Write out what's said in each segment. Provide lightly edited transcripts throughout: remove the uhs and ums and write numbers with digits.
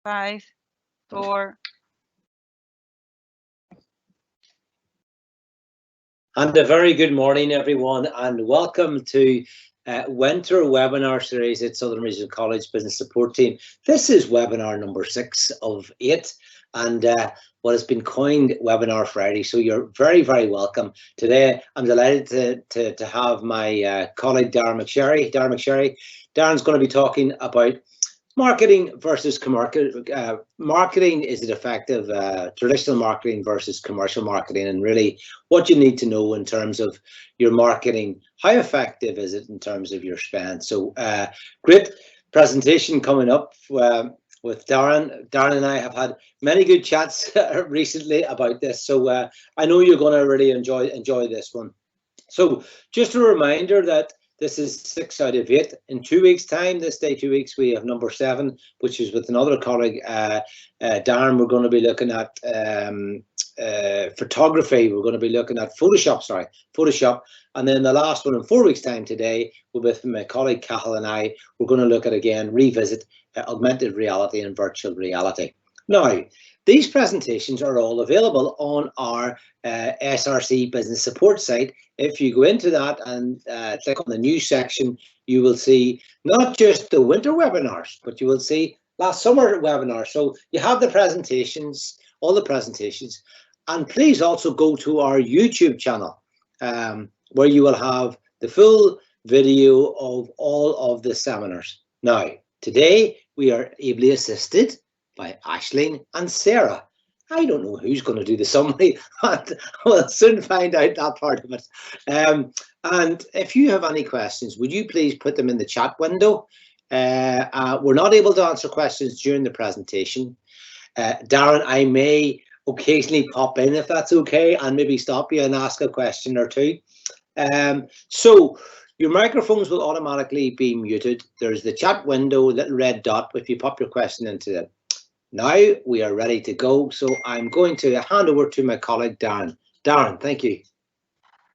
5, 4. And a very good morning, everyone, and welcome to winter webinar series at Southern Regional College Business Support Team. This is webinar number 6 of 8, and what has been coined Webinar Friday. So you're very, very welcome. Today, I'm delighted to have my colleague Darren McSherry. Darren's going to be talking about marketing versus marketing. Is it effective? Traditional marketing versus commercial marketing, and really what you need to know in terms of your marketing. How effective is it in terms of your spend? So great presentation coming up with Darren. Darren and I have had many good chats recently about this, so I know you're going to really enjoy this one. So just a reminder that this is 6 out of 8. In 2 weeks' time, this day 2 weeks, we have number 7, which is with another colleague, Darren. We're going to be looking at photography. We're going to be looking at Photoshop. And then the last one in 4 weeks' time today, with my colleague Cathal and I, we're going to look at, again, revisit augmented reality and virtual reality. Now, these presentations are all available on our SRC Business Support site. If you go into that and click on the news section, you will see not just the winter webinars, but you will see last summer webinars. So you have the presentations, all the presentations, and please also go to our YouTube channel where you will have the full video of all of the seminars. Now, today we are ably assisted by Aisling and Sarah. I don't know who's going to do the summary, but we'll soon find out that part of it. And if you have any questions, would you please put them in the chat window? We're not able to answer questions during the presentation. Darren, I may occasionally pop in if that's okay, and maybe stop you and ask a question or two. So your microphones will automatically be muted. There's the chat window, little red dot, if you pop your question into it. Now we are ready to go. So I'm going to hand over to my colleague, Darren. Darren, thank you.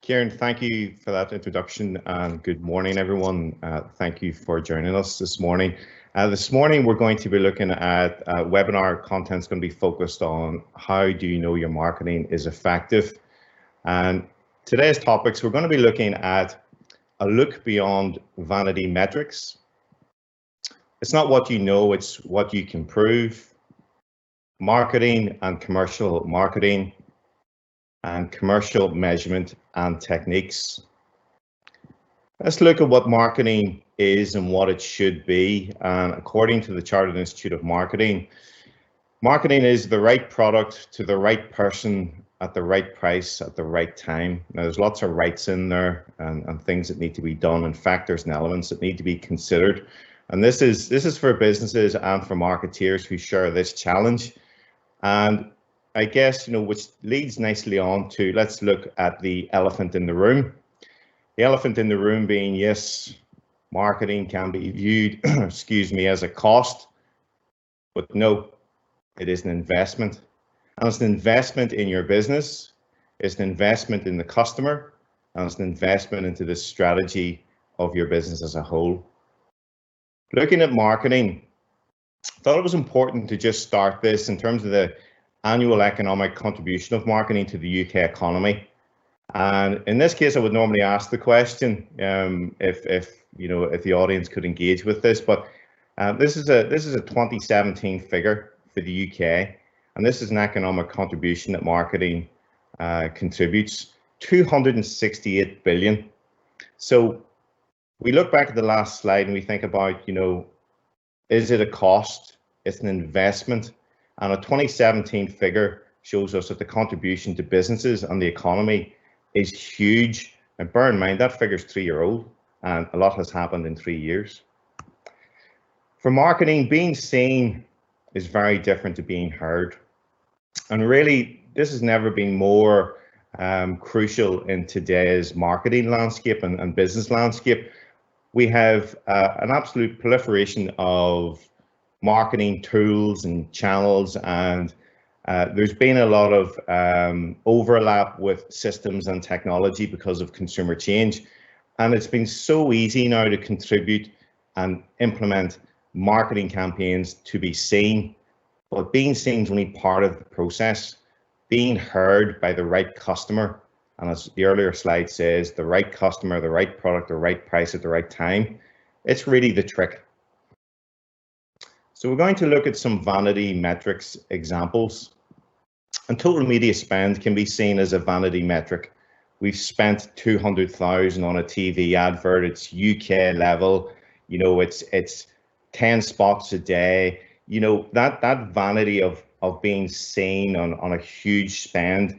Kieran, thank you for that introduction, and good morning, everyone. Thank you for joining us this morning. This morning, we're going to be looking at webinar content. Is going to be focused on how do you know your marketing is effective. And today's topics, we're going to be looking at a look beyond vanity metrics. It's not what you know, it's what you can prove. Marketing and commercial marketing, and commercial measurement and techniques. Let's look at what marketing is and what it should be. And according to the Chartered Institute of Marketing, marketing is the right product to the right person at the right price at the right time. Now, there's lots of rights in there and things that need to be done, and factors and elements that need to be considered. And this is for businesses and for marketeers who share this challenge. And I guess, which leads nicely on to, let's look at the elephant in the room. The elephant in the room being, yes, marketing can be viewed, excuse me, as a cost, but no, it is an investment. And it's an investment in your business, it's an investment in the customer, and it's an investment into the strategy of your business as a whole. Looking at marketing, I thought it was important to just start this in terms of the annual economic contribution of marketing to the UK economy. And in this case, I would normally ask the question if the audience could engage with this, but this is a 2017 figure for the UK, and this is an economic contribution that marketing contributes, 268 billion. So we look back at the last slide and we think about, is it a cost? It's an investment. And a 2017 figure shows us that the contribution to businesses and the economy is huge. And bear in mind, that figure's 3-year-old, and a lot has happened in 3 years. For marketing, being seen is very different to being heard. And really, this has never been more crucial in today's marketing landscape and business landscape. We have an absolute proliferation of marketing tools and channels, and there's been a lot of overlap with systems and technology because of consumer change. And it's been so easy now to contribute and implement marketing campaigns to be seen. but being seen is only part of the process. Being heard by the right customer, and as the earlier slide says, the right customer, the right product, the right price at the right time, it's really the trick. So we're going to look at some vanity metrics examples. And total media spend can be seen as a vanity metric. We've spent 200,000 on a TV advert. It's UK level. You know, it's 10 spots a day. You know, that vanity of being seen on a huge spend,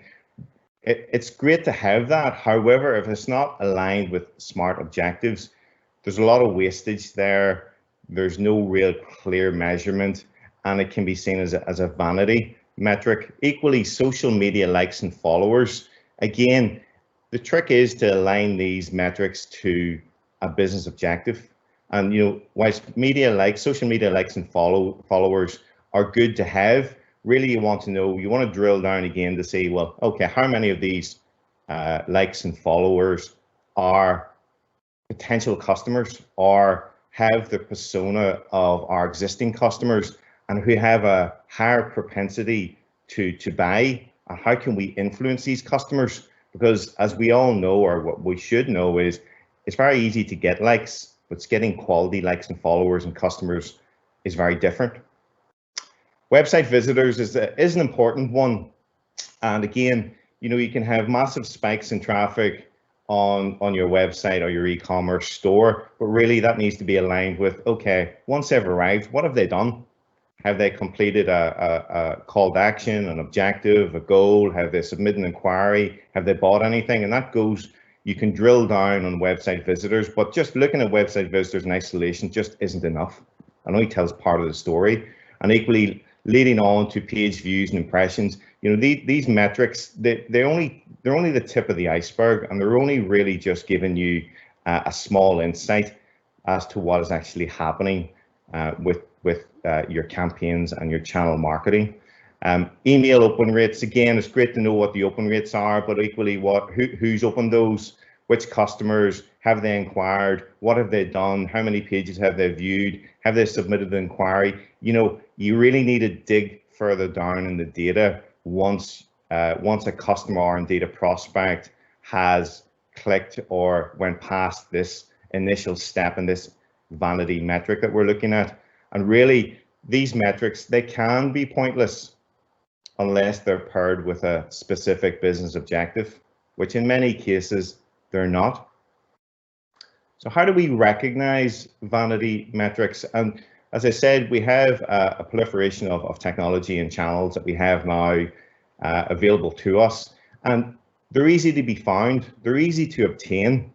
it's great to have that. However, if it's not aligned with smart objectives, there's a lot of wastage there. There's no real clear measurement, and it can be seen as a vanity metric. Equally, social media likes and followers. Again, the trick is to align these metrics to a business objective. And you know, whilst social media likes and followers are good to have, really you want to drill down again to see, well, okay, how many of these likes and followers are potential customers or have the persona of our existing customers and who have a higher propensity to buy, and how can we influence these customers? Because as we all know, or what we should know, is it's very easy to get likes, but getting quality likes and followers and customers is very different. Website visitors is an important one. And again, you know, you can have massive spikes in traffic on your website or your e-commerce store, but really that needs to be aligned with, okay, once they've arrived, what have they done? Have they completed a call to action, an objective, a goal? Have they submitted an inquiry? Have they bought anything? And that goes, you can drill down on website visitors, but just looking at website visitors in isolation just isn't enough. It only tells part of the story. And equally, leading on to page views and impressions, you know, these metrics, they're only the tip of the iceberg, and they're only really just giving you a small insight as to what is actually happening with your campaigns and your channel marketing. Email open rates, again, it's great to know what the open rates are, but equally who's opened those, which customers have they inquired, what have they done, how many pages have they viewed, have they submitted the inquiry. You know, you really need to dig further down in the data once a customer or indeed a prospect has clicked or went past this initial step in this vanity metric that we're looking at. And really, these metrics, they can be pointless unless they're paired with a specific business objective, which in many cases they're not. So how do we recognize vanity metrics? And as I said, we have a proliferation of technology and channels that we have now available to us, and they're easy to be found, they're easy to obtain.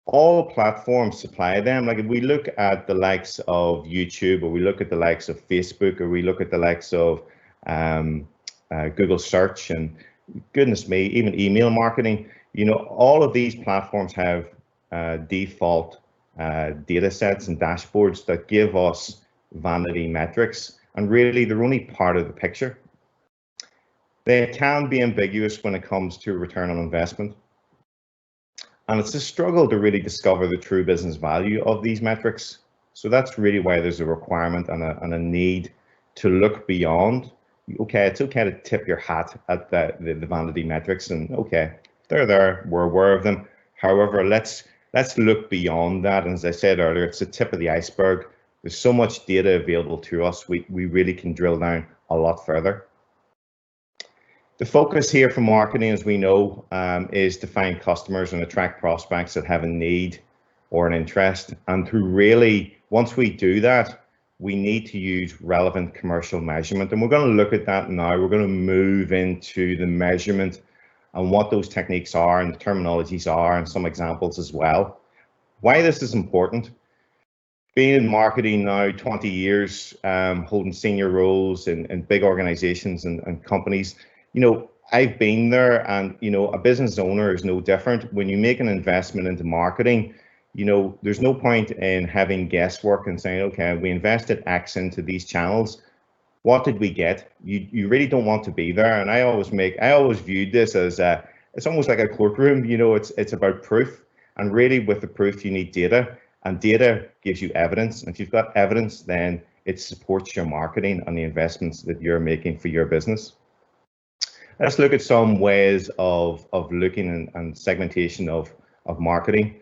All platforms supply them. Like if we look at the likes of YouTube, or we look at the likes of Facebook, or we look at the likes of Google search, and goodness me, even email marketing, you know, all of these platforms have default data sets and dashboards that give us vanity metrics, and really they're only part of the picture. They can be ambiguous when it comes to return on investment, and it's a struggle to really discover the true business value of these metrics. So that's really why there's a requirement and a need to look beyond. Okay, it's okay to tip your hat at the vanity metrics, and okay, they're there, we're aware of them. However, let's look beyond that. And as I said earlier, it's the tip of the iceberg. There's so much data available to us, we really can drill down a lot further. The focus here for marketing, as we know, is to find customers and attract prospects that have a need or an interest. And to really, once we do that, we need to use relevant commercial measurement. And we're going to look at that now. We're going to move into the measurement and what those techniques are and the terminologies are, and some examples as well. Why this is important. Being in marketing now 20 years, holding senior roles in big organizations and companies, you know, I've been there, and, you know, a business owner is no different. When you make an investment into marketing, you know, there's no point in having guesswork and saying, okay, we invested X into these channels. What did we get? You really don't want to be there. And I always viewed this as it's almost like a courtroom. You know, it's about proof, and really with the proof you need data, and data gives you evidence. And if you've got evidence, then it supports your marketing and the investments that you're making for your business. Let's look at some ways of looking and segmentation of marketing.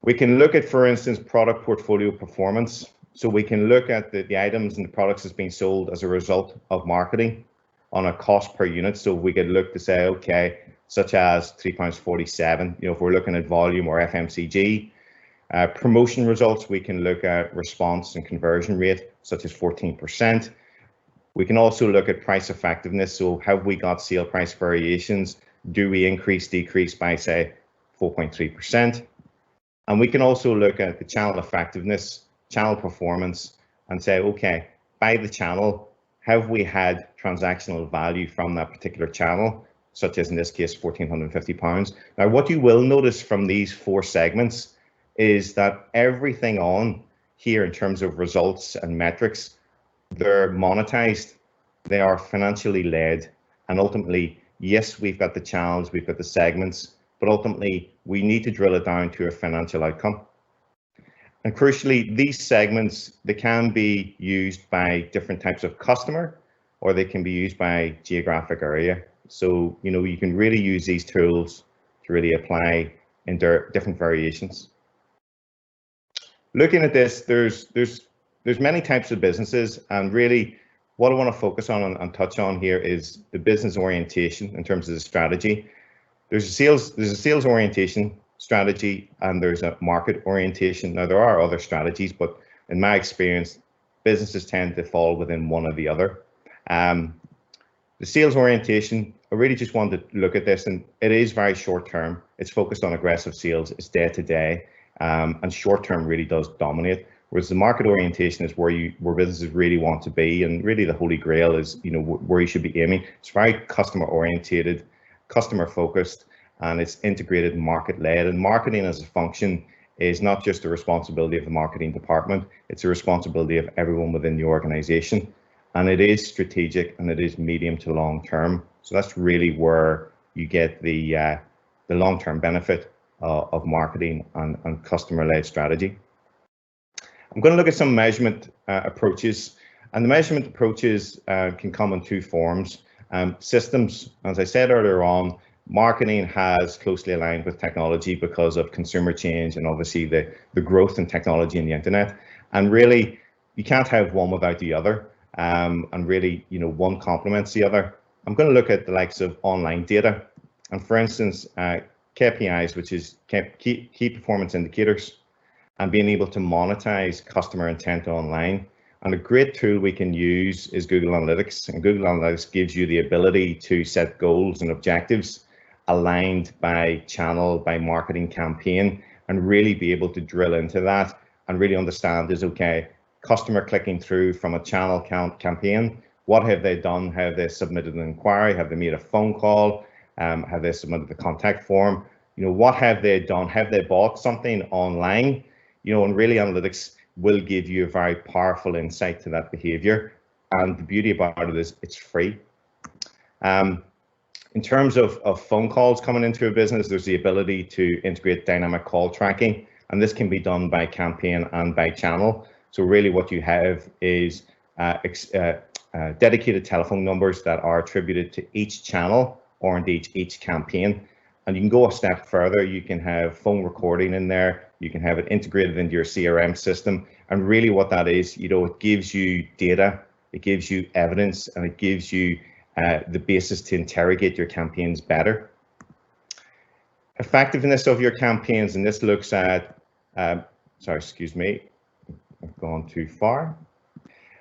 We can look at, for instance, product portfolio performance. So we can look at the items and the products that's being sold as a result of marketing on a cost per unit. So we could look to say, okay, such as £3.47, if we're looking at volume or FMCG. Promotion results, we can look at response and conversion rate, such as 14%. We can also look at price effectiveness. So have we got sale price variations? Do we increase, decrease by, say, 4.3%? And we can also look at the channel effectiveness, channel performance, and say, okay, by the channel, have we had transactional value from that particular channel, such as in this case, £1,450? Now, what you will notice from these 4 segments is that everything on here in terms of results and metrics, they're monetized, they are financially led, and ultimately, yes, we've got the channels, we've got the segments, but ultimately we need to drill it down to a financial outcome. And crucially, these segments, they can be used by different types of customer, or they can be used by geographic area. So, you can really use these tools to really apply in different variations. Looking at this, there's many types of businesses, and really what I want to focus on and touch on here is the business orientation in terms of the strategy. There's a sales orientation strategy, and there's a market orientation. Now, there are other strategies, but in my experience, businesses tend to fall within one or the other. The sales orientation, I really just wanted to look at this, and it is very short term. It's focused on aggressive sales, it's day to day, and short term really does dominate. Whereas the market orientation is where businesses really want to be, and really the holy grail is where you should be aiming. It's very customer orientated, customer focused, and it's integrated market led. And marketing as a function is not just the responsibility of the marketing department, it's a responsibility of everyone within the organization. And it is strategic, and it is medium to long term. So that's really where you get the long-term benefit of marketing and customer-led strategy. I'm going to look at some measurement approaches, and the measurement approaches can come in 2 forms. Systems, as I said earlier on, marketing has closely aligned with technology because of consumer change and obviously the growth in technology and the internet. And really, you can't have one without the other. And really, one complements the other. I'm going to look at the likes of online data, and for instance, KPIs, which is key performance indicators, and being able to monetize customer intent online. And a great tool we can use is Google Analytics, and Google Analytics gives you the ability to set goals and objectives aligned by channel, by marketing campaign, and really be able to drill into that and really understand is, okay, customer clicking through from a channel campaign, what have they done? Have they submitted an inquiry? Have they made a phone call? Have they submitted the contact form? What have they done? Have they bought something online? And really analytics will give you a very powerful insight to that behavior. And the beauty about it is it's free. In terms of phone calls coming into a business, there's the ability to integrate dynamic call tracking, and this can be done by campaign and by channel. So really what you have is dedicated telephone numbers that are attributed to each channel or indeed each campaign. And you can go a step further. You can have phone recording in there. You can have it integrated into your CRM system. And really what that is, it gives you data, it gives you evidence, and it gives you the basis to interrogate your campaigns better. Effectiveness of your campaigns, and this looks at, sorry, excuse me, I've gone too far.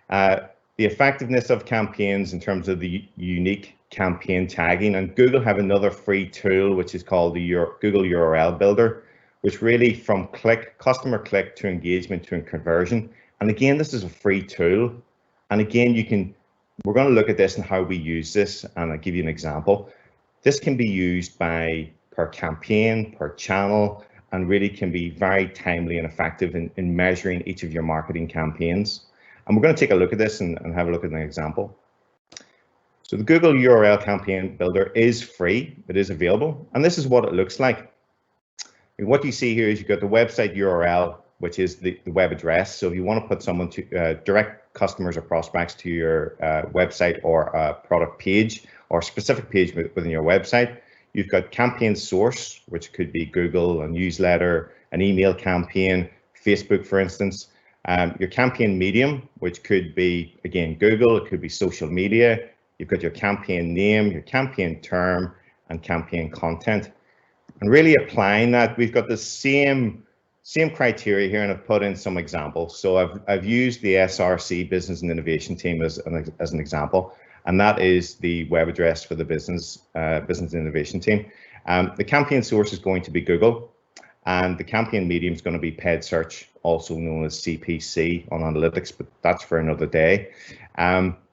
The effectiveness of campaigns in terms of the unique campaign tagging, and Google have another free tool which is called the Google URL Builder, which really from customer click to engagement to conversion. And again, this is a free tool. And again, we're going to look at this and how we use this, and I'll give you an example. This can be used per campaign, per channel, and really can be very timely and effective in measuring each of your marketing campaigns. And we're going to take a look at this and have a look at an example. So the Google URL Campaign Builder is free, it is available, and this is what it looks like. And what you see here is you've got the website URL which is the web address. So if you want to put someone to direct customers or prospects to your website or a product page or specific page within your website, you've got campaign source, which could be Google, a newsletter, an email campaign, Facebook, for instance. Your campaign medium, which could be, again, Google, it could be social media. You've got your campaign name, your campaign term, and campaign content. And really applying that, we've got the same criteria here, and I've put in some examples. So I've used the SRC, Business and Innovation Team, as an example, and that is the web address for the Business and Innovation Team. The campaign source is going to be Google, and the campaign medium is going to be paid search, also known as CPC on analytics, but that's for another day.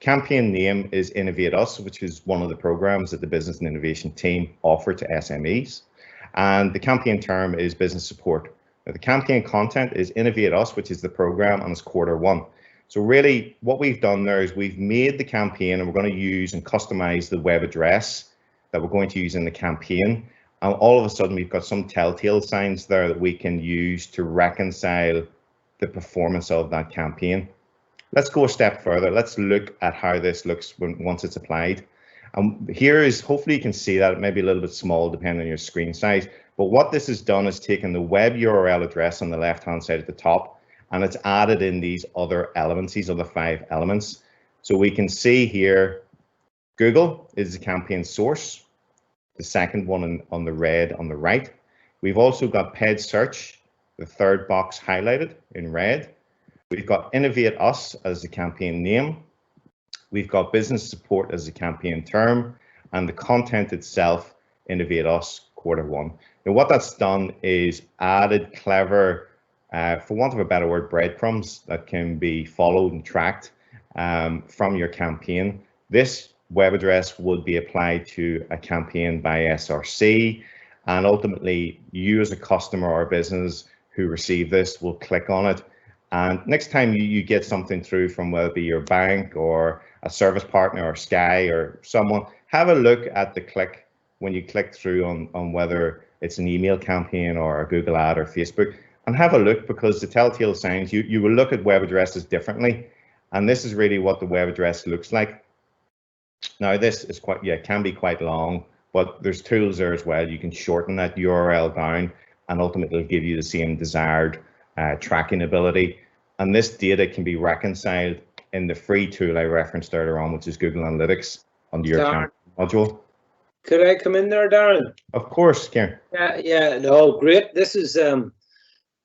Campaign name is Innovate Us, which is one of the programs that the Business and Innovation Team offer to SMEs. And the campaign term is business support. Now, the campaign content is Innovate Us, which is the program, and it's Q1. So really what we've done there is we've made the campaign, and we're going to use and customize the web address that we're going to use in the campaign. And all of a sudden we've got some telltale signs there that we can use to reconcile the performance of that campaign. Let's go a step further. Let's look at how this looks once it's applied. Here is, hopefully you can see that. It may be a little bit small depending on your screen size, but what this has done is taken the web URL address on the left-hand side at the top, and it's added in these other elements, these other 5 elements. So we can see here, Google is the campaign source, the second one on the red on the right. We've also got paid search, the third box highlighted in red. We've got Innovate Us as the campaign name. We've got business support as the campaign term, and the content itself, Innovate Us Q1. Now, what that's done is added clever, for want of a better word, breadcrumbs that can be followed and tracked from your campaign. This web address would be applied to a campaign by SRC, and ultimately you as a customer or business who receive this will click on it. And next time you get something through from whether it be your bank or a service partner or Sky or someone, have a look at the click when you click through on whether it's an email campaign or a Google ad or Facebook, and have a look, because the telltale signs, you will look at web addresses differently. And this is really what the web address looks like. Now this is can be quite long, but there's tools there as well. You can shorten that URL down and ultimately it'll give you the same desired tracking ability. And this data can be reconciled in the free tool I referenced earlier on, which is Google Analytics under your account module. Could I come in there, Darren? Of course, Karen. Yeah, no, great. This is,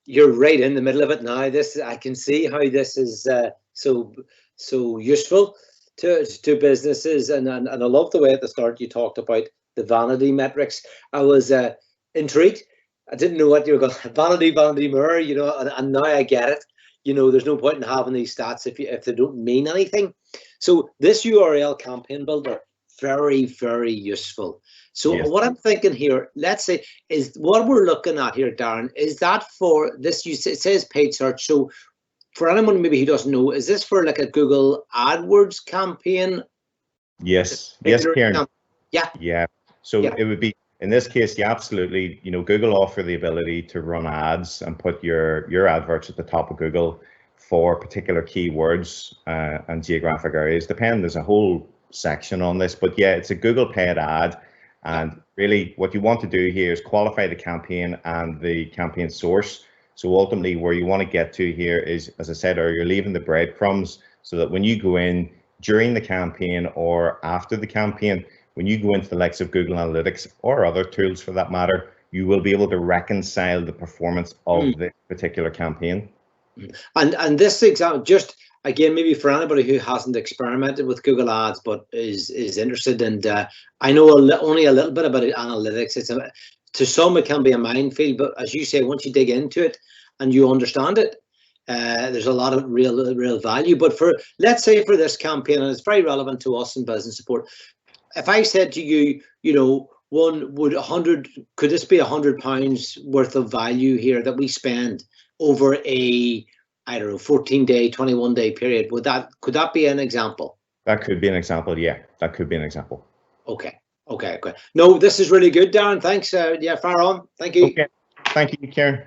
you're right in the middle of it now. I can see how this is so useful to businesses, and I love the way at the start you talked about the vanity metrics. I was intrigued. I didn't know what you were going vanity mirror, and now I get it. There's no point in having these stats if they don't mean anything. So this URL campaign builder, very, very useful. So yes. What I'm thinking here, let's say, is what we're looking at here, Darren, is that for this, it says paid search. So for anyone maybe who doesn't know, is this for like a Google AdWords campaign? Yes, Karen. Yeah. So it would be, in this case, absolutely, Google offer the ability to run ads and put your adverts at the top of Google for particular keywords and geographic areas. There's a whole section on this, but yeah, it's a Google paid ad. And really what you want to do here is qualify the campaign and the campaign source. So ultimately where you want to get to here is, as I said earlier, you're leaving the breadcrumbs so that when you go in during the campaign or after the campaign, when you go into the likes of Google Analytics or other tools for that matter, you will be able to reconcile the performance of this particular campaign. And this example, just again, maybe for anybody who hasn't experimented with Google Ads but is interested, and I know only a little bit about analytics. To some it can be a minefield, but as you say, once you dig into it and you understand it, there's a lot of real value. But let's say for this campaign, and it's very relevant to us in business support. If I said to you, could this be £100 worth of value here that we spend over a, 14-day, 21-day period? Could that be an example? That could be an example. Yeah, that could be an example. Okay. No, this is really good, Darren. Thanks. Fire on. Thank you. Okay. Thank you, Karen.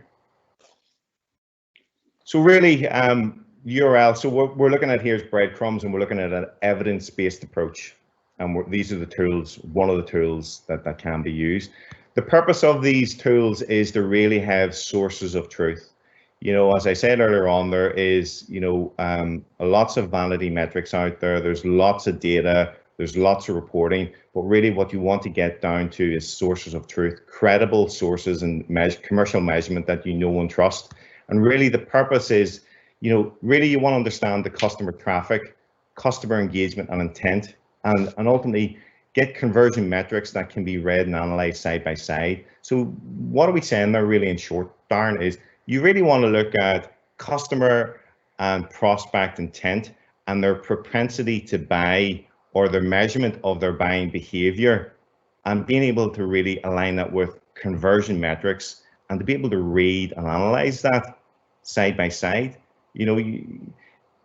So really, URL, so what we're looking at here is breadcrumbs, and we're looking at an evidence-based approach. And these are the tools, one of the tools that can be used. The purpose of these tools is to really have sources of truth. You know, as I said earlier on, there is, you know, lots of vanity metrics out there. There's lots of data. There's lots of reporting. But really what you want to get down to is sources of truth, credible sources and commercial measurement that you know and trust. And really the purpose is, you know, really you want to understand the customer traffic, customer engagement and intent, and ultimately get conversion metrics that can be read and analyzed side by side. So what are we saying there really in short, Darren, is you really want to look at customer and prospect intent and their propensity to buy, or their measurement of their buying behavior, and being able to really align that with conversion metrics and to be able to read and analyze that side by side. You know,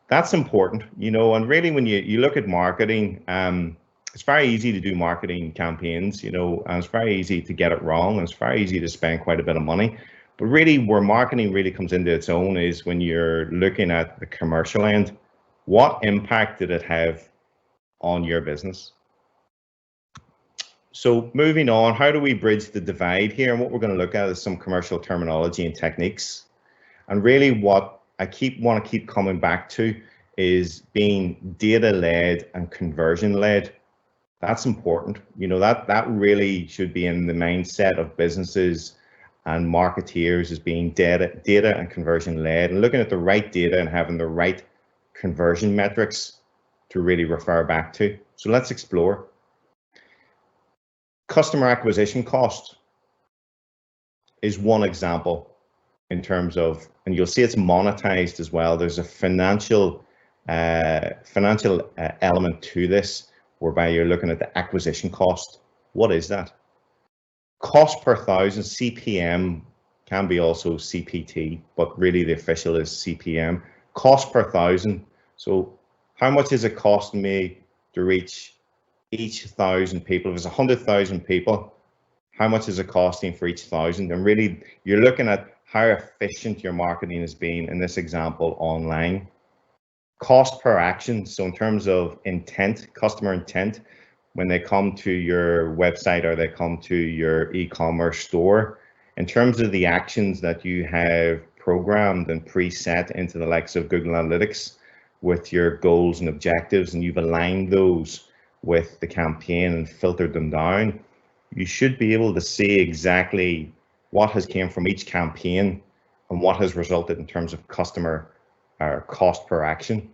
that's important, you know, and really when you look at marketing, it's very easy to do marketing campaigns, you know, and it's very easy to get it wrong, and it's very easy to spend quite a bit of money. But really where marketing really comes into its own is when you're looking at the commercial end. What impact did it have on your business? So moving on, how do we bridge the divide here? And what we're going to look at is some commercial terminology and techniques. And really what I want to keep coming back to is being data-led and conversion-led. That's important. You know, that really should be in the mindset of businesses and marketeers, as being data and conversion-led, and looking at the right data and having the right conversion metrics to really refer back to. So let's explore. Customer acquisition cost is one example in terms of, and you'll see it's monetized as well. There's a financial element to this, whereby you're looking at the acquisition cost. What is that? Cost per thousand, CPM, can be also CPT, but really the official is CPM. Cost per thousand. So how much is it costing me to reach each 1,000 people? If it's 100,000 people, how much is it costing for each 1,000? And really, you're looking at how efficient your marketing has been in this example online. Cost per action. So in terms of intent, customer intent, when they come to your website or they come to your e-commerce store, in terms of the actions that you have programmed and preset into the likes of Google Analytics with your goals and objectives, and you've aligned those with the campaign and filtered them down, you should be able to see exactly what has came from each campaign and what has resulted in terms of customer or cost per action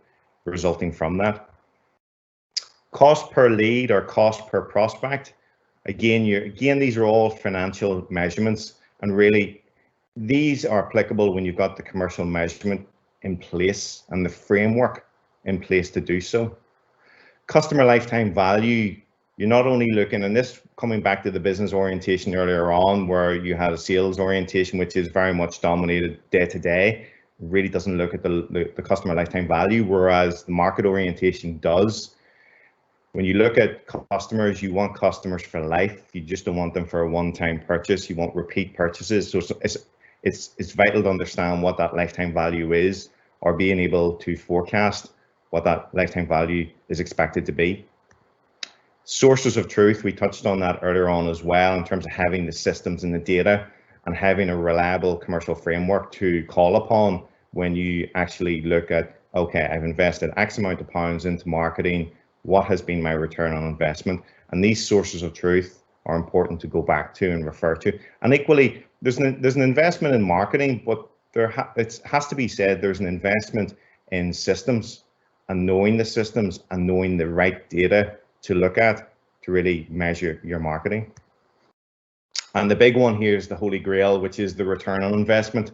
resulting from that. Cost per lead or cost per prospect. Again, these are all financial measurements, and really these are applicable when you've got the commercial measurement in place and the framework in place to do so. Customer lifetime value, you're not only looking, and this coming back to the business orientation earlier on, where you had a sales orientation, which is very much dominated day to day, really doesn't look at the customer lifetime value, whereas the market orientation does. When you look at customers, you want customers for life. You just don't want them for a one-time purchase. You want repeat purchases. So it's vital to understand what that lifetime value is, or being able to forecast what that lifetime value is expected to be. Sources of truth, we touched on that earlier on as well, in terms of having the systems and the data and having a reliable commercial framework to call upon when you actually look at, okay, I've invested X amount of pounds into marketing. What has been my return on investment? And these sources of truth are important to go back to and refer to. And equally, there's an investment in marketing, but it has to be said, there's an investment in systems, and knowing the systems and knowing the right data to look at to really measure your marketing. And the big one here is the holy grail, which is the return on investment.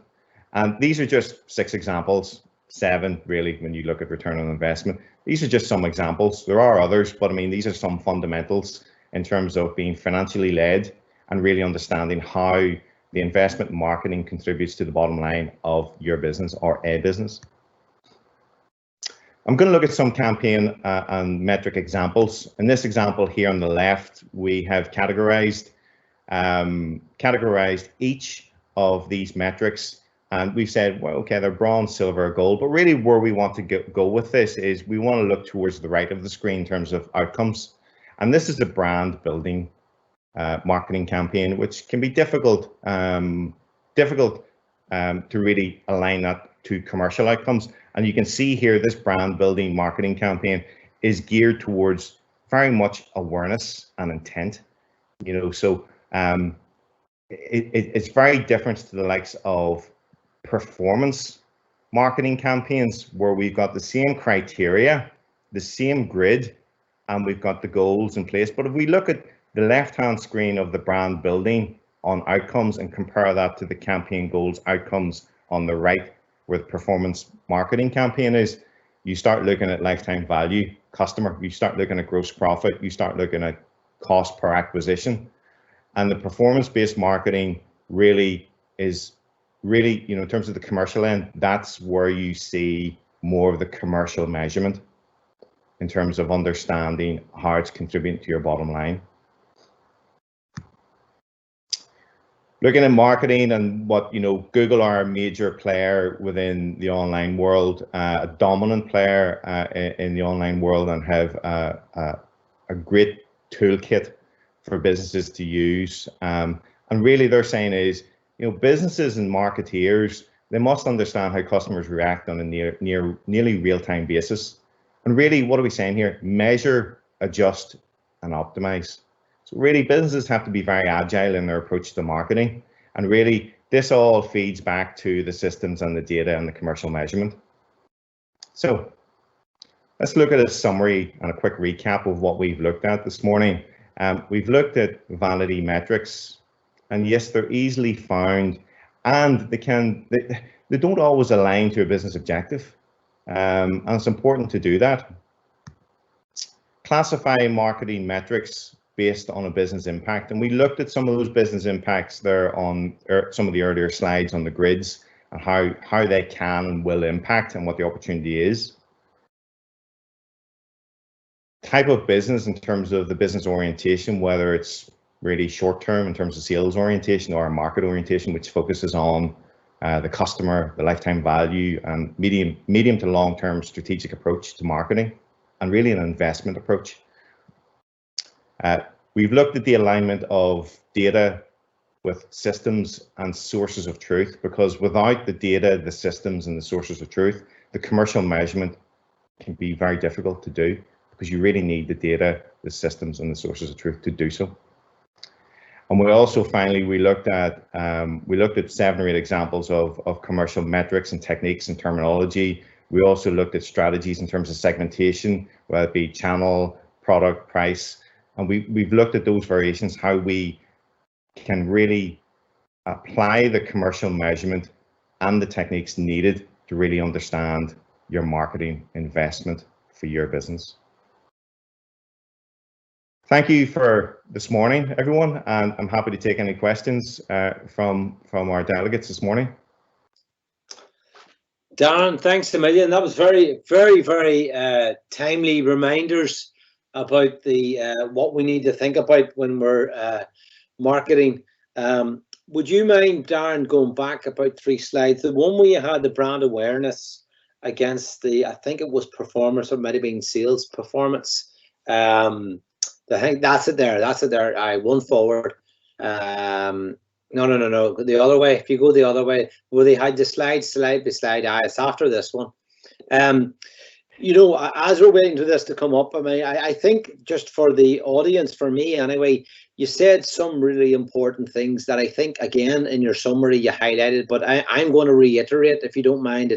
And these are just 6 examples, 7 really, when you look at return on investment. These are just some examples. There are others, but I mean, these are some fundamentals in terms of being financially led and really understanding how the investment in marketing contributes to the bottom line of your business or a business. I'm going to look at some campaign and metric examples. In this example here on the left, we have categorized each of these metrics And we've said, well, okay, they're bronze, silver, gold, but really where we want to go with this is we want to look towards the right of the screen in terms of outcomes. And this is a brand building marketing campaign, which can be difficult to really align that to commercial outcomes. And you can see here, this brand building marketing campaign is geared towards very much awareness and intent. So it's very different to the likes of performance marketing campaigns, where we've got the same criteria, the same grid, and we've got the goals in place. But if we look at the left-hand screen of the brand building on outcomes and compare that to the campaign goals outcomes on the right, where the performance marketing campaign is, you start looking at lifetime value customer, you start looking at gross profit, you start looking at cost per acquisition. And the performance-based marketing really is in terms of the commercial end, that's where you see more of the commercial measurement in terms of understanding how it's contributing to your bottom line. Looking at marketing and what, Google are a major player within the online world, a dominant player in the online world, and have a great toolkit for businesses to use. And really they're saying is, businesses and marketeers, they must understand how customers react on a nearly real-time basis. And really, what are we saying here? Measure, adjust, and optimize. So really, businesses have to be very agile in their approach to marketing. And really, this all feeds back to the systems and the data and the commercial measurement. So let's look at a summary and a quick recap of what we've looked at this morning. We've looked at vanity metrics. And yes, they're easily found, and they don't always align to a business objective. And it's important to do that. Classify marketing metrics based on a business impact. And we looked at some of those business impacts there on some of the earlier slides on the grids, and how they can and will impact and what the opportunity is. Type of business in terms of the business orientation, whether it's really short term in terms of sales orientation or market orientation, which focuses on the customer, the lifetime value, and medium to long term strategic approach to marketing, and really an investment approach. We've looked at the alignment of data with systems and sources of truth, because without the data, the systems, and the sources of truth, the commercial measurement can be very difficult to do, because you really need the data, the systems, and the sources of truth to do so. And we also finally, we looked at 7 or 8 examples of commercial metrics and techniques and terminology. We also looked at strategies in terms of segmentation, whether it be channel, product, price, and we've looked at those variations, how we can really apply the commercial measurement and the techniques needed to really understand your marketing investment for your business. Thank you for this morning, everyone, and I'm happy to take any questions from our delegates this morning. Darren, thanks a million. That was very, very, very timely reminders about the what we need to think about when we're marketing. Would you mind, Darren, going back about 3 slides? The one where you had the brand awareness against the, I think it was performance, or it might have been sales performance. I think that's it there. That's it there. Aye, one forward. No. The other way. If you go the other way, where they had the slide by slide. Aye, it's after this one. As we're waiting for this to come up, I mean, I think just for the audience, for me anyway, you said some really important things that I think, again, in your summary you highlighted, but I'm going to reiterate, if you don't mind.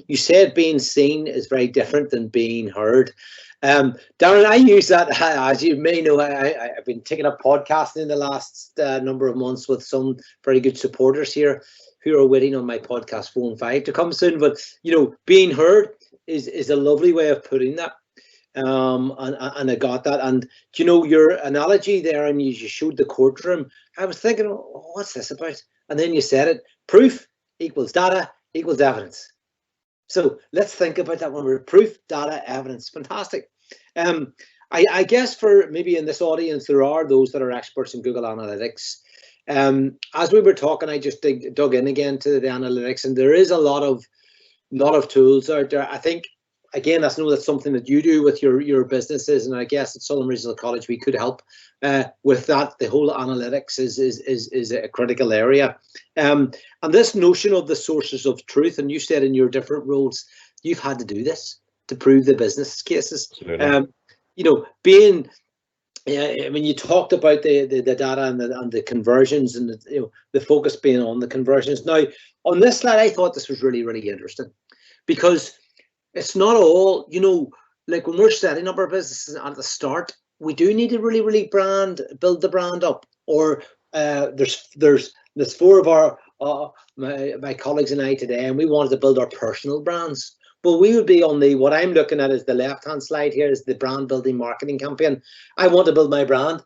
You said being seen is very different than being heard. Darren, I use that, as you may know, I've been taking up podcasting in the last number of months with some very good supporters here who are waiting on my podcast 4 and 5 to come soon. But, being heard is a lovely way of putting that. And I got that. And, your analogy there, and you showed the courtroom, I was thinking, what's this about? And then you said it, proof equals data equals evidence. So let's think about that when we're proof, data, evidence. Fantastic. I guess for maybe in this audience, there are those that are experts in Google Analytics. As we were talking, I just dug in again to the analytics, and there is a lot of tools out there. I think, again, that's something that you do with your businesses, and I guess at Southern Regional College we could help with that. The whole analytics is a critical area, and this notion of the sources of truth. And you said in your different roles, you've had to do this to prove the business cases. Being when you talked about the data and the conversions and the focus being on the conversions. Now, on this slide, I thought this was really, really interesting, because it's not all, like when we're setting up our businesses at the start, we do need to really, really build the brand up. Or there's 4 of our my colleagues and I today, and we wanted to build our personal brands. But we would be on what I'm looking at is the left-hand slide here is the brand building marketing campaign. I want to build my brand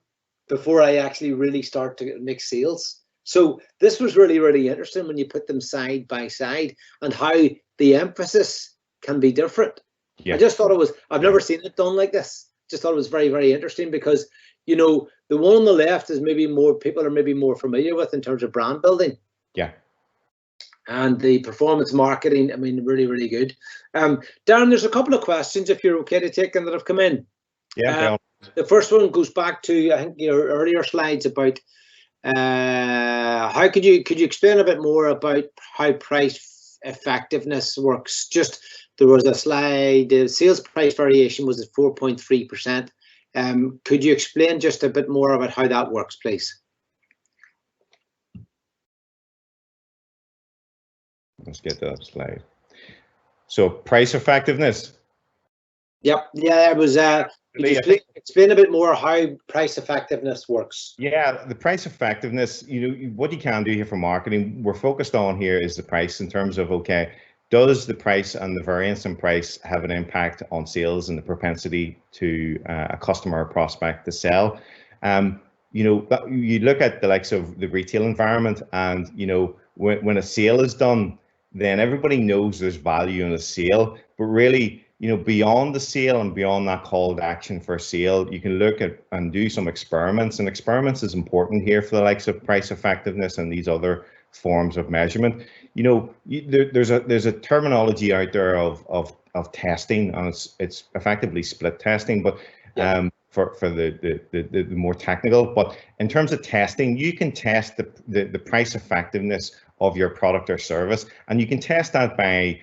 before I actually really start to make sales. So this was really, really interesting when you put them side by side and how the emphasis can be different. Yeah. I just thought I've never seen it done like this. Just thought it was very, very interesting, because, the one on the left is maybe people are more familiar with in terms of brand building. Yeah. And the performance marketing, I mean, really, really good. Darren, there's a couple of questions, if you're okay to take them, that have come in. Yeah. The first one goes back to, I think, your earlier slides about how could you explain a bit more about how price effectiveness works? Just there was a slide, the sales price variation was at 4.3%. Could you explain just a bit more about how that works, please? Let's get that slide. So price effectiveness. Yep. Yeah, it was. Could you explain a bit more how price effectiveness works? Yeah, the price effectiveness, what you can do here for marketing, we're focused on here is the price in terms of, okay, does the price and the variance in price have an impact on sales and the propensity to a customer or prospect to sell? You look at the likes of the retail environment, and, when a sale is done, then everybody knows there's value in a sale, but really, beyond the sale and beyond that call to action for sale, you can look at and do some experiments, and experiments is important here for the likes of price effectiveness and these other forms of measurement. There's a terminology out there of testing, and it's effectively split testing, but for the more technical. But in terms of testing, you can test the price effectiveness of your product or service, and you can test that by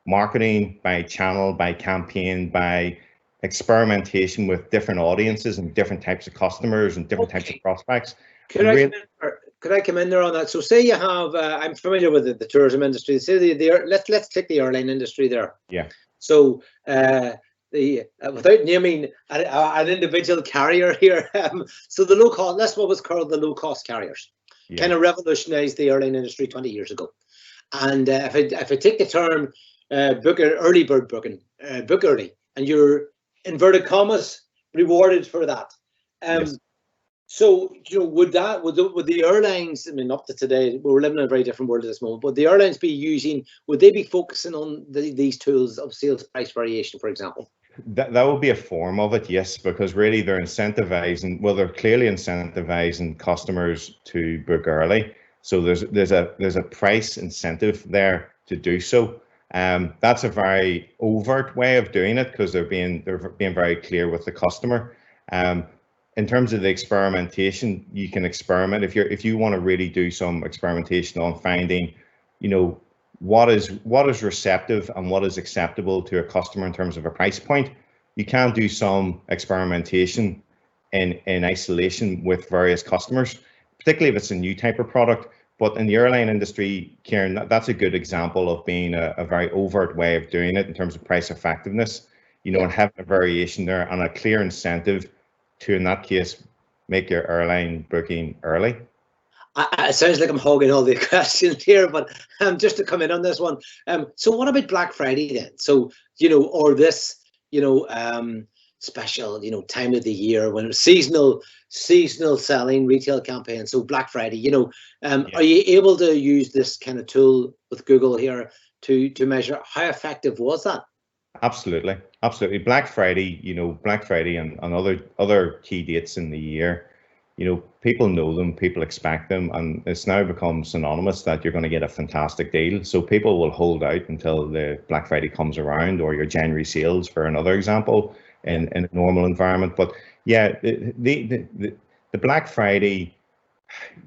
marketing, by channel, by campaign, by experimentation with different audiences and different types of customers and different types of prospects. Could I come in there on that? So say you have, I'm familiar with the tourism industry. Say let's take the airline industry there. Yeah. So without naming an individual carrier here, so the low cost, that's what was called the low cost carriers. Yeah. Kind of revolutionized the airline industry 20 years ago. And if I take the term early bird booking, book early, and you're, inverted commas, rewarded for that. Yes. So, would the airlines, I mean, up to today, we're living in a very different world at this moment, but the airlines would they be focusing on these tools of sales price variation, for example? That would be a form of it, yes, because really they're incentivizing, well, they're clearly incentivizing customers to book early. So there's a price incentive there to do so. That's a very overt way of doing it, because they're being very clear with the customer. In terms of the experimentation, you can experiment if you want to really do some experimentation on finding, what is receptive and what is acceptable to a customer in terms of a price point. You can do some experimentation in isolation with various customers, particularly if it's a new type of product. But in the airline industry, Kieran, that's a good example of being a very overt way of doing it in terms of price effectiveness, and having a variation there and a clear incentive to, in that case, make your airline booking early. It sounds like I'm hogging all the questions here, but just to come in on this one. So what about Black Friday then? So, or this, special, time of the year when it's seasonal selling retail campaign. So Black Friday, are you able to use this kind of tool with Google here to measure how effective was that? Absolutely. Black Friday, and other key dates in the year, you know, people know them, people expect them, and it's now become synonymous that you're going to get a fantastic deal. So people will hold out until the Black Friday comes around, or your January sales, for another example, in a normal environment. But yeah, the Black Friday,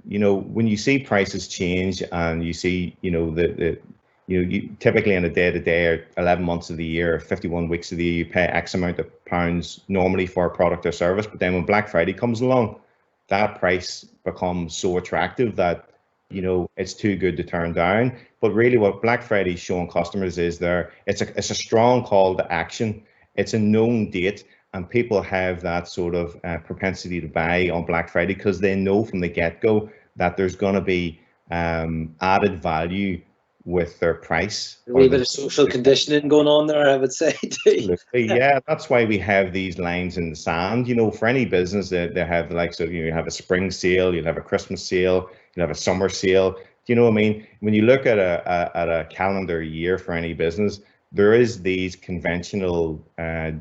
you know, when you see prices change and you see, you know, you typically in a day-to-day or 11 months of the year, 51 weeks of the year, you pay X amount of pounds normally for a product or service. But then when Black Friday comes along, that price becomes so attractive that, you know, it's too good to turn down. But really what Black Friday is showing customers is it's a strong call to action. It's a known date, and people have that sort of propensity to buy on Black Friday because they know from the get-go that there's going to be added value with their price. A wee bit of social conditioning going on there, I would say. Absolutely, yeah. That's why we have these lines in the sand. You know, for any business, they have, like, so you have a spring sale, you'll have a Christmas sale, you'll have a summer sale. Do you know what I mean? When you look at a calendar year for any business, there is these conventional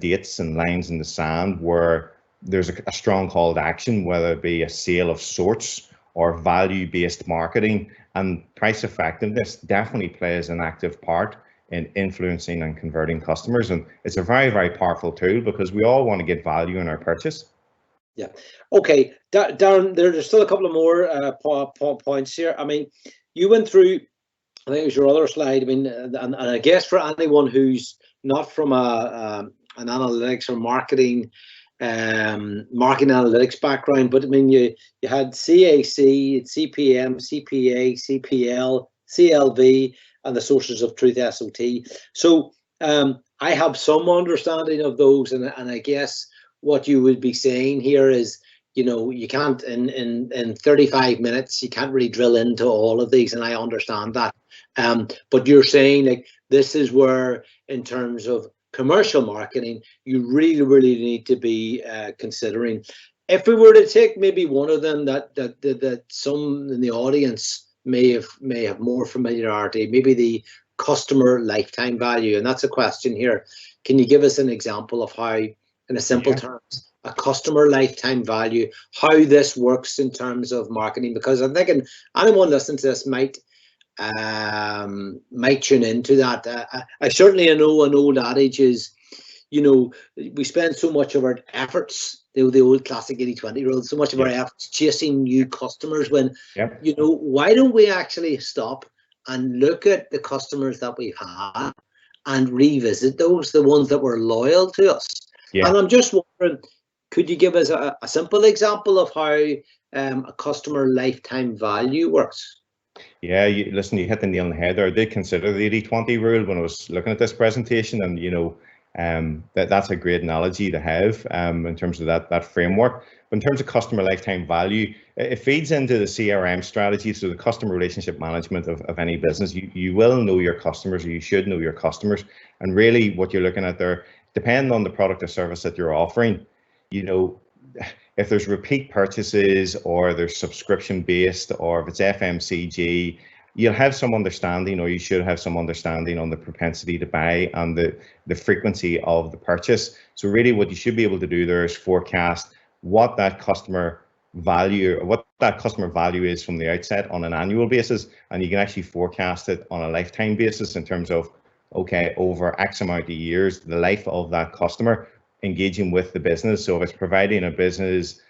dates and lines in the sand where there's a strong call to action, whether it be a sale of sorts or value-based marketing, and price effectiveness definitely plays an active part in influencing and converting customers. And it's a very, very powerful tool because we all want to get value in our purchase. Yeah. Okay, Darren, there's still a couple of more points here. I mean, you went through, I think it was your other slide. I mean, and I guess for anyone who's not from an analytics or marketing analytics background, but I mean, you had CAC, CPM, CPA, CPL, CLV, and the sources of truth, SOT. So I have some understanding of those, and I guess what you would be saying here is, you know, you can't in 35 minutes, you can't really drill into all of these, and I understand that. But you're saying, like, this is where, in terms of commercial marketing, you really need to be considering. If we were to take maybe one of them that some in the audience may have more familiarity, maybe the customer lifetime value, and that's a question here. Can you give us an example of how, in a simple terms, a customer lifetime value, how this works in terms of marketing? Because I'm thinking anyone listening to this might tune into that. I certainly know an old adage is, you know, we spend so much of our efforts, the old classic 80-20 rule, so much of our efforts chasing new customers when, you know, why don't we actually stop and look at the customers that we've had and revisit those, the ones that were loyal to us? And I'm just wondering, could you give us a simple example of how a customer lifetime value works? Yeah, listen, you hit the nail on the head there. I did consider the 80-20 rule when I was looking at this presentation, and, you know, that's a great analogy to have in terms of that framework. But in terms of customer lifetime value, it feeds into the CRM strategy, so the customer relationship management of any business. You will know your customers, or you should know your customers, and really what you're looking at there, depending on the product or service that you're offering, you know, if there's repeat purchases, or there's subscription based, or if it's FMCG, you'll have some understanding, or you should have some understanding on the propensity to buy and the frequency of the purchase. So really what you should be able to do there is forecast what that customer value is from the outset on an annual basis, and you can actually forecast it on a lifetime basis in terms of, okay, over X amount of years, the life of that customer engaging with the business. So if it's providing a business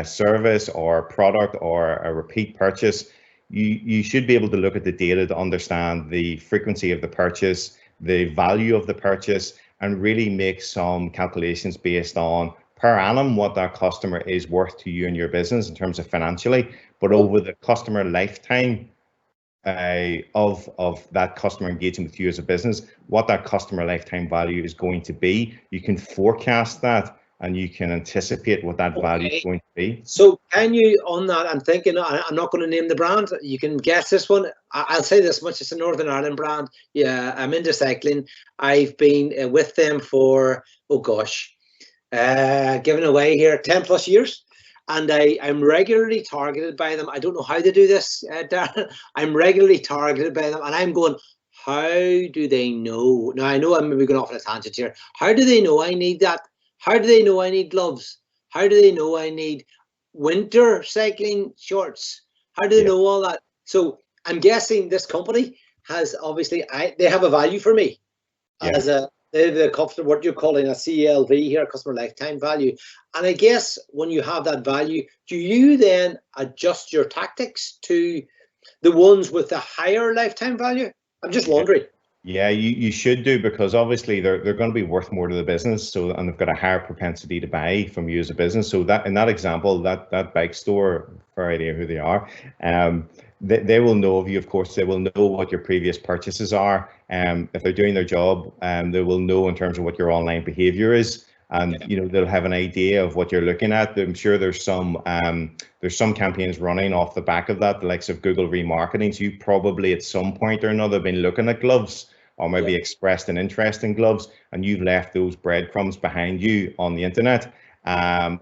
service or product or a repeat purchase, you should be able to look at the data to understand the frequency of the purchase, the value of the purchase, and really make some calculations based on per annum what that customer is worth to you and your business in terms of financially, but over the customer lifetime of that customer engaging with you as a business, what that customer lifetime value is going to be. You can forecast that, and you can anticipate what that value is going to be. So can you, on that, I'm thinking, I'm not going to name the brand, you can guess this one. I'll say this much, it's a Northern Ireland brand. Yeah, I'm into cycling. I've been with them for, oh gosh, giving away here 10 plus years. And I'm regularly targeted by them. I don't know how they do this, Darren. I'm regularly targeted by them, and I'm going, how do they know? Now, I know I'm maybe going off on a tangent here. How do they know I need that? How do they know I need gloves? How do they know I need winter cycling shorts? How do they know all that? So I'm guessing this company has obviously, they have a value for me as the customer, what you're calling a CLV here, customer lifetime value. And I guess when you have that value, do you then adjust your tactics to the ones with a higher lifetime value? I'm just wondering. Yeah, you should do, because obviously they're going to be worth more to the business, so, and they've got a higher propensity to buy from you as a business. So that in that example, that bike store, for idea who they are, they will know of you. Of course, they will know what your previous purchases are. If they're doing their job, they will know in terms of what your online behavior is, and you know, they'll have an idea of what you're looking at. I'm sure there's some campaigns running off the back of that, the likes of Google remarketing. So you probably at some point or another been looking at gloves, or maybe expressed an interest in gloves, and you've left those breadcrumbs behind you on the internet,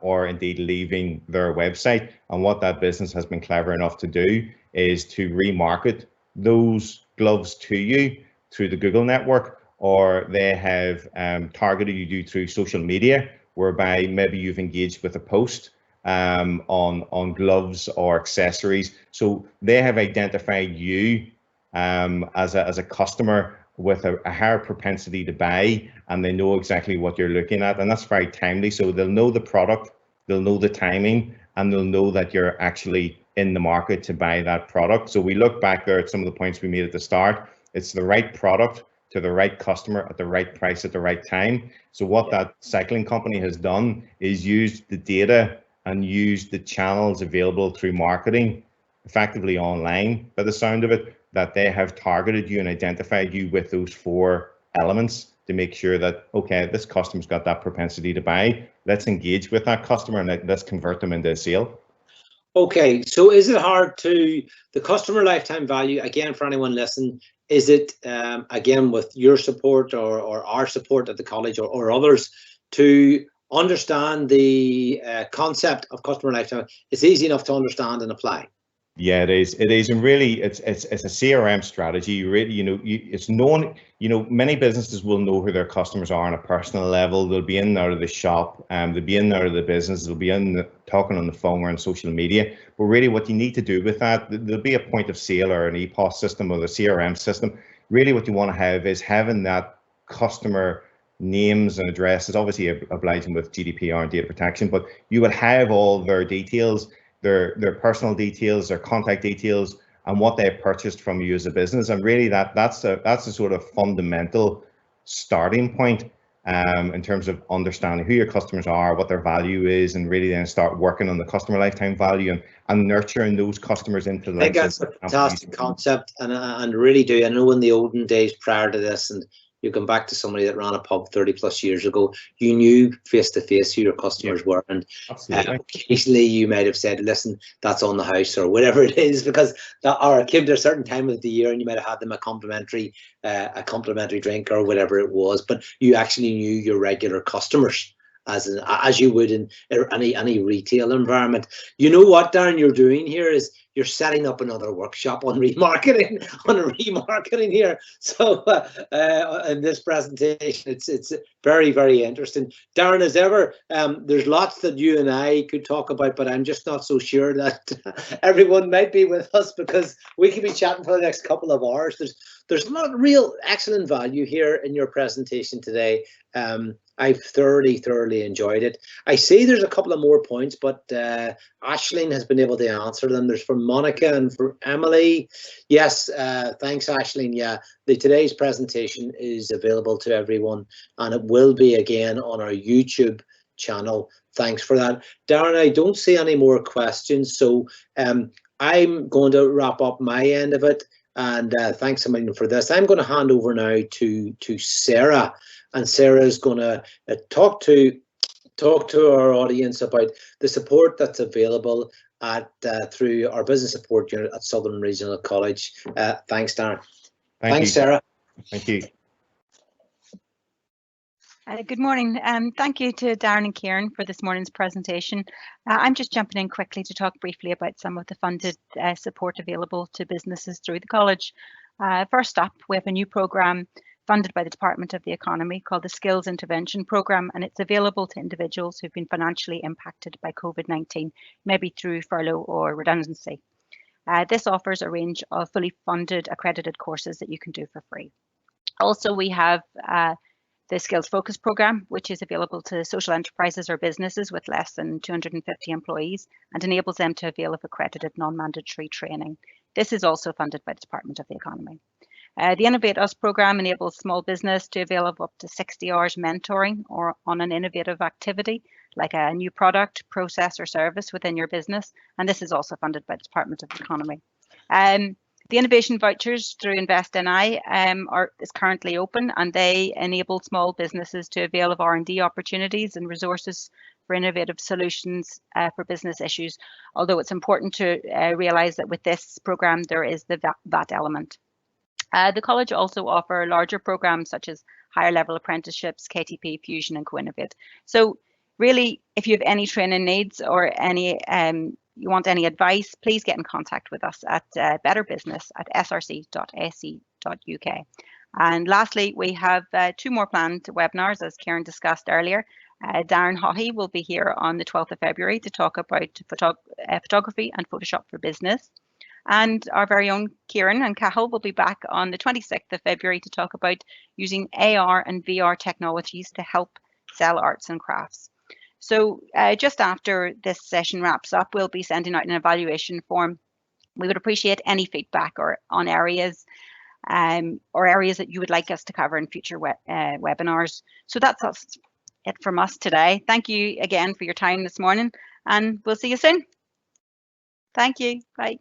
or indeed leaving their website. And what that business has been clever enough to do is to remarket those gloves to you through the Google network, or they have targeted you through social media, whereby maybe you've engaged with a post on gloves or accessories. So they have identified you as a customer with a higher propensity to buy, and they know exactly what you're looking at, and that's very timely. So they'll know the product, they'll know the timing, and they'll know that you're actually in the market to buy that product. So we look back there at some of the points we made at the start. It's the right product to the right customer at the right price at the right time. So what that cycling company has done is used the data and used the channels available through marketing, effectively online by the sound of it, that they have targeted you and identified you with those 4 elements to make sure that, okay, this customer's got that propensity to buy. Let's engage with that customer and let's convert them into a sale. Okay, so is it hard to, the customer lifetime value, again, for anyone listening, is it, again, with your support or our support at the college or others, to understand the concept of customer lifetime? It's easy enough to understand and apply. Yeah, it is. It is, and really, it's a CRM strategy. Really, you know, it's known. You know, many businesses will know who their customers are on a personal level. They'll be in and out of the shop, they'll be in and out of the business. They'll be talking on the phone or on social media. But really, what you need to do with that, there'll be a point of sale or an EPOS system or the CRM system. Really, what you want to have is having that customer names and addresses, obviously obliging with GDPR and data protection, but you would have all their details, their personal details, their contact details, and what they purchased from you as a business. And really that's a sort of fundamental starting point in terms of understanding who your customers are, what their value is, and really then start working on the customer lifetime value and nurturing those customers into the. I think that's a fantastic concept, and really do. I know in the olden days prior to this, and you come back to somebody that ran a pub 30 plus years ago, you knew face to face who your customers were, and occasionally you might have said, listen, that's on the house or whatever it is, because that, or it came to a certain time of the year and you might have had them a complimentary drink or whatever it was, but you actually knew your regular customers as you would in any retail environment. You know what, Darren, you're doing here is you're setting up another workshop on remarketing, here. So in this presentation, it's very, very interesting. Darren, as ever, there's lots that you and I could talk about, but I'm just not so sure that everyone might be with us, because we could be chatting for the next couple of hours. There's a lot of real excellent value here in your presentation today. I've thoroughly enjoyed it. I see there's a couple of more points, but Aisling has been able to answer them. There's from Monica and for Emily. Yes, thanks, Aisling. Yeah, today's presentation is available to everyone, and it will be again on our YouTube channel. Thanks for that. Darren, I don't see any more questions, so I'm going to wrap up my end of it. And thanks a million for this. I'm going to hand over now to Sarah, and Sarah is going to talk to our audience about the support that's available at through our business support unit at Southern Regional College. Thanks, Darren. Thanks, Sarah. Thank you. Good morning. Thank you to Darren and Kieran for this morning's presentation. I'm just jumping in quickly to talk briefly about some of the funded support available to businesses through the college. First up, we have a new programme funded by the Department of the Economy, called the Skills Intervention Programme, and it's available to individuals who've been financially impacted by COVID-19, maybe through furlough or redundancy. This offers a range of fully funded accredited courses that you can do for free. Also, we have the Skills Focus Programme, which is available to social enterprises or businesses with less than 250 employees and enables them to avail of accredited non-mandatory training. This is also funded by the Department of the Economy. The Innovate Us programme enables small business to avail of up to 60 hours mentoring or on an innovative activity, like a new product, process or service within your business. And this is also funded by the Department of the Economy. The innovation vouchers through InvestNI is currently open, and they enable small businesses to avail of R&D opportunities and resources for innovative solutions for business issues. Although it's important to realise that with this programme, there is the VAT element. The college also offer larger programs such as higher level apprenticeships, KTP, Fusion and Co-Innovate. So really, if you have any training needs or any you want any advice, please get in contact with us at betterbusiness@src.ac.uk. And lastly, we have 2 more planned webinars, as Kieran discussed earlier. Darren Haughey will be here on the 12th of February to talk about photography and Photoshop for business. And our very own Kieran and Cathal will be back on the 26th of February to talk about using AR and VR technologies to help sell arts and crafts. So just after this session wraps up, we'll be sending out an evaluation form. We would appreciate any feedback or on areas that you would like us to cover in future webinars. So that's it from us today. Thank you again for your time this morning, and we'll see you soon. Thank you. Bye.